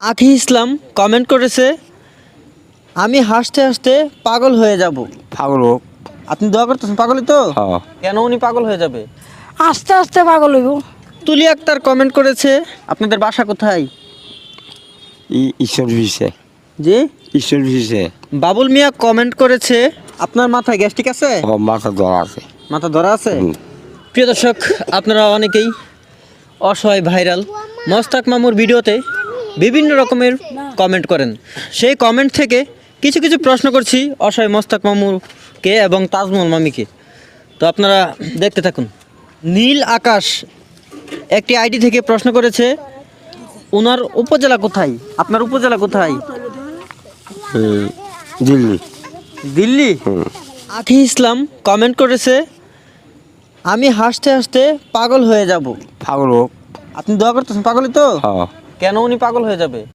আখি ইসলাম কমেন্ট করেছে, আমি হাসতে হাসতে পাগল হয়ে যাব। পাগল হোক। আপনি দোয়া করতেছেন পাগলই তো? হ্যাঁ। কেন উনি পাগল হয়ে যাবে? আস্তে আস্তে পাগল হইব। তুলি আক্তার কমেন্ট করেছে, আপনাদের বাসা কোথায়? ঈশ্বর বিষে। জি। ঈশ্বর বিষে। বাবুল মিয়া কমেন্ট করেছে, আপনার মাথায় গ্যাস্ট্রিক আছে? মাথা ধরা আছে। মাথা ধরা আছে? হুম। প্রিয় দর্শক, আপনারা অনেকেই অসহায় ভাইরাল মস্তাক মামুর ভিডিওতে বিভিন্ন রকমের কমেন্ট করেন। সেই কমেন্ট থেকে কিছু কিছু প্রশ্ন করছি অসহায় মস্তাক মামুরকে এবং তাজমহল মামিকে। তো আপনারা দেখতে থাকুন। নীল আকাশ একটি আইডি থেকে প্রশ্ন করেছে, ওনার উপজেলা কোথায়? আপনার উপজেলা কোথায়? দিল্লি। দিল্লি। আখি ইসলাম কমেন্ট করেছে, আমি হাসতে হাসতে পাগল হয়ে যাব। পাগল হোক। আপনি দোয়া করতেছেন পাগলই তো? হ্যাঁ। কেন উনি পাগল হয়ে যাবে?